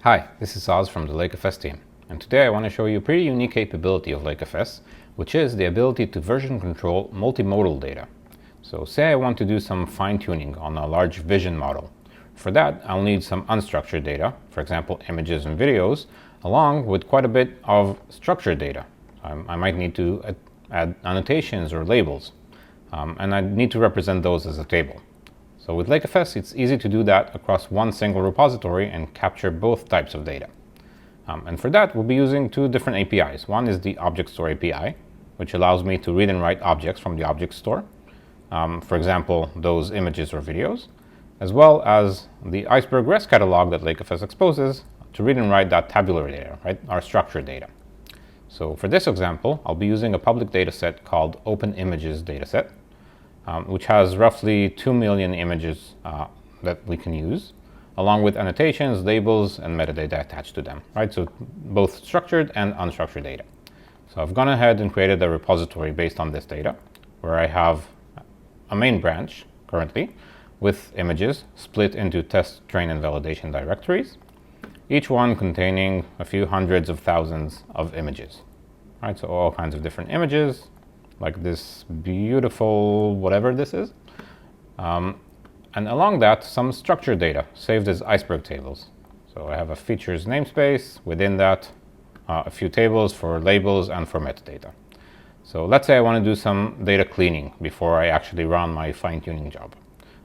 Hi, this is Oz from the lakeFS team, and today I want to show you a pretty unique capability of lakeFS, which is the ability to version control multimodal data. So say I want to do some fine-tuning on a large vision model. For that, I'll need some unstructured data, for example images and videos, along with quite a bit of structured data. I might need to add annotations or labels, and I need to represent those as a table. So with lakeFS, it's easy to do that across one single repository and capture both types of data. And for that, we'll be using two different APIs. One is the Object Store API, which allows me to read and write objects from the object store. For example, those images or videos, as well as the Iceberg REST catalog that lakeFS exposes to read and write that tabular data, right? Our structured data. So for this example, I'll be using a public dataset called Open Images dataset, which has roughly 2 million images that we can use, along with annotations, labels, and metadata attached to them, right? So both structured and unstructured data. So I've gone ahead and created a repository based on this data, where I have a main branch currently with images split into test, train, and validation directories, each one containing a few hundreds of thousands of images, right? So all kinds of different images, like this beautiful whatever this is. And along that, some structured data saved as Iceberg tables. So I have a features namespace, within that a few tables for labels and for metadata. So let's say I want to do some data cleaning before I actually run my fine-tuning job.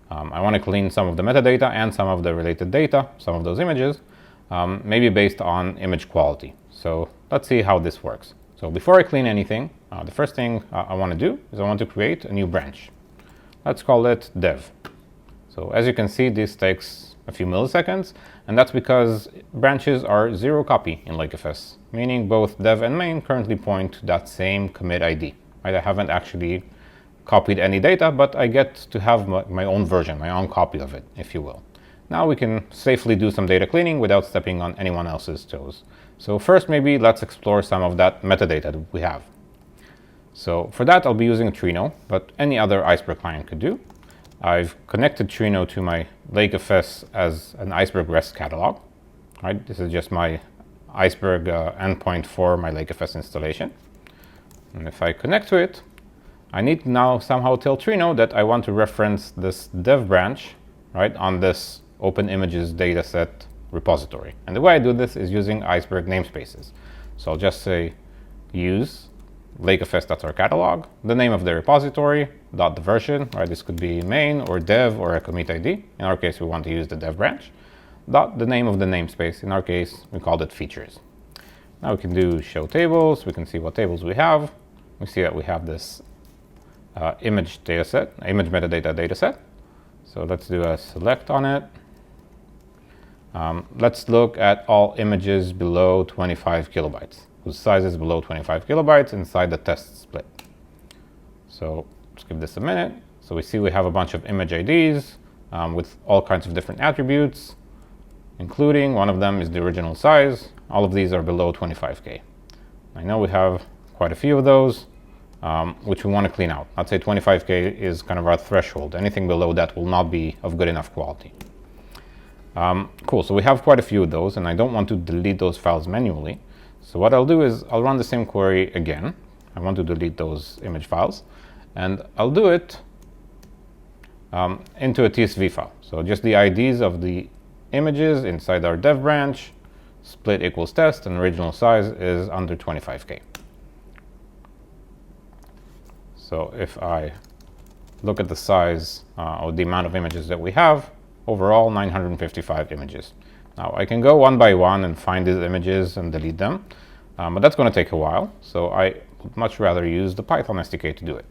I want to clean some of the metadata and some of the related data, some of those images, maybe based on image quality. So let's see how this works. So before I clean anything, the first thing I want to do is I want to create a new branch. Let's call it dev. So as you can see, this takes a few milliseconds, and that's because branches are zero copy in lakeFS, meaning both dev and main currently point to that same commit ID. Right? I haven't actually copied any data, but I get to have my own version, my own copy of it, if you will. Now we can safely do some data cleaning without stepping on anyone else's toes. So first, maybe let's explore some of that metadata that we have. So for that, I'll be using Trino, but any other Iceberg client could do. I've connected Trino to my lakeFS as an Iceberg REST catalog. Right? This is just my Iceberg endpoint for my lakeFS installation. And if I connect to it, I need to now somehow tell Trino that I want to reference this dev branch, right, on this Open Images dataset repository. And the way I do this is using Iceberg namespaces. So I'll just say use lakeFS.our-catalog, the name of the repository, dot the version, right? This could be main or dev or a commit ID. In our case, we want to use the dev branch, dot the name of the namespace. In our case, we called it features. Now we can do show tables. We can see what tables we have. We see that we have this image dataset, image metadata dataset. So let's do a select on it. Let's look at all images below 25 kilobytes, whose size is below 25 kilobytes inside the test split. So let's give this a minute. So we see we have a bunch of image IDs with all kinds of different attributes, including one of them is the original size. All of these are below 25K. I know we have quite a few of those, which we want to clean out. I'd say 25K is kind of our threshold. Anything below that will not be of good enough quality. Cool, so we have quite a few of those, and I don't want to delete those files manually. So what I'll do is I'll run the same query again. I want to delete those image files, and I'll do it into a TSV file. So just the IDs of the images inside our dev branch, split equals test, and original size is under 25K. So if I look at the size or the amount of images that we have, overall 955 images. Now I can go one by one and find these images and delete them, but that's going to take a while. So I would much rather use the Python SDK to do it.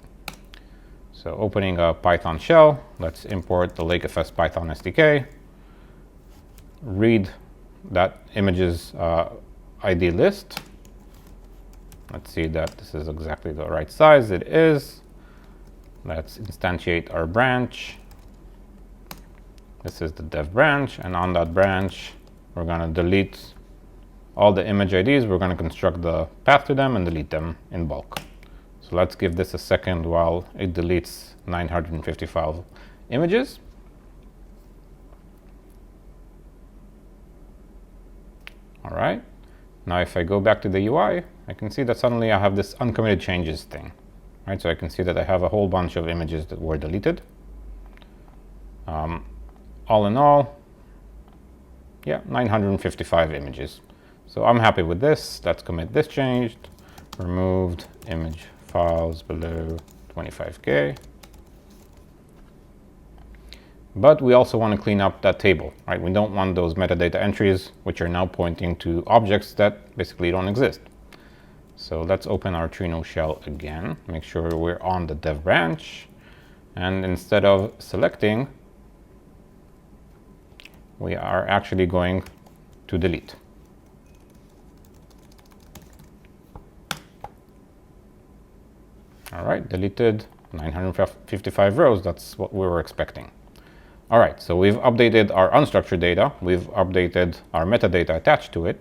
So opening a Python shell, let's import the lakeFS Python SDK, read that images ID list. Let's see that this is exactly the right size. It is. Let's instantiate our branch. This is the dev branch, and on that branch, we're going to delete all the image IDs. We're going to construct the path to them and delete them in bulk. So let's give this a second while it deletes 955 images. All right. Now if I go back to the UI, I can see that suddenly I have this uncommitted changes thing. Right, so I can see that I have a whole bunch of images that were deleted. All in all, yeah, 955 images. So I'm happy with this. Let's commit this changed. Removed image files below 25K. But we also want to clean up that table, right? We don't want those metadata entries, which are now pointing to objects that basically don't exist. So let's open our Trino shell again. Make sure we're on the dev branch. And instead of selecting, we are actually going to delete. All right, deleted 955 rows. That's what we were expecting. All right, so we've updated our unstructured data. We've updated our metadata attached to it.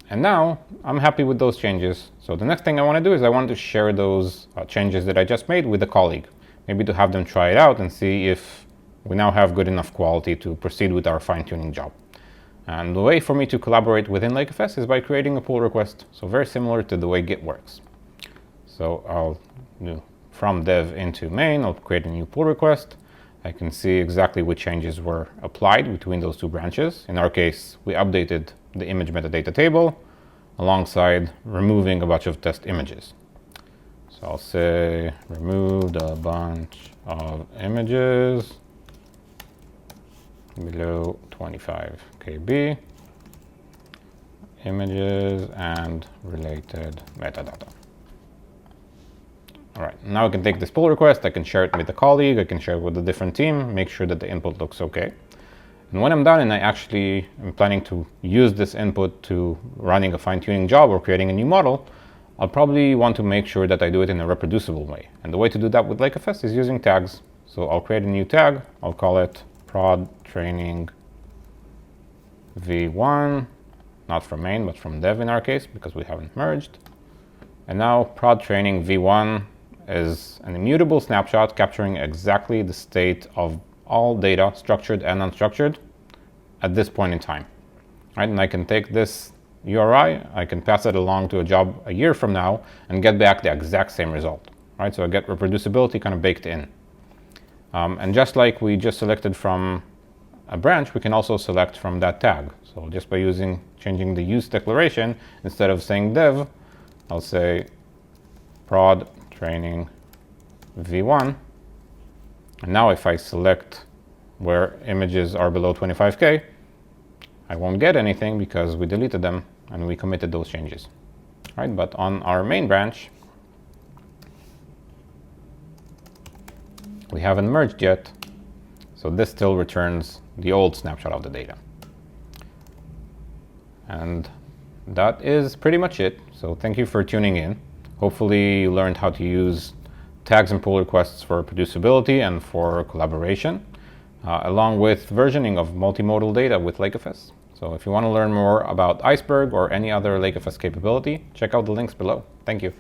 And now I'm happy with those changes. So the next thing I want to do is I want to share those changes that I just made with a colleague. Maybe to have them try it out and see if we now have good enough quality to proceed with our fine-tuning job. And the way for me to collaborate within lakeFS is by creating a pull request. So very similar to the way Git works. So I'll do from dev into main, I'll create a new pull request. I can see exactly which changes were applied between those two branches. In our case, we updated the image metadata table alongside removing a bunch of test images. So I'll say removed a bunch of images below 25 KB, images and related metadata. All right, now I can take this pull request, I can share it with a colleague, I can share it with a different team, make sure that the input looks okay. And when I'm done and I actually am planning to use this input to running a fine-tuning job or creating a new model, I'll probably want to make sure that I do it in a reproducible way. And the way to do that with lakeFS is using tags. So I'll create a new tag, I'll call it prod training v1, not from main, but from dev in our case, because we haven't merged. And now prod training v1 is an immutable snapshot capturing exactly the state of all data, structured and unstructured, at this point in time. Right? And I can take this URI, I can pass it along to a job a year from now and get back the exact same result. Right? So I get reproducibility kind of baked in. And just like we just selected from a branch, we can also select from that tag. So just by changing the use declaration, instead of saying dev, I'll say prod training v1. And now if I select where images are below 25K, I won't get anything because we deleted them and we committed those changes. Right? But on our main branch, we haven't merged yet, so this still returns the old snapshot of the data. And that is pretty much it. So thank you for tuning in. Hopefully you learned how to use tags and pull requests for reproducibility and for collaboration, along with versioning of multimodal data with lakeFS. So if you want to learn more about Iceberg or any other lakeFS capability, check out the links below. Thank you.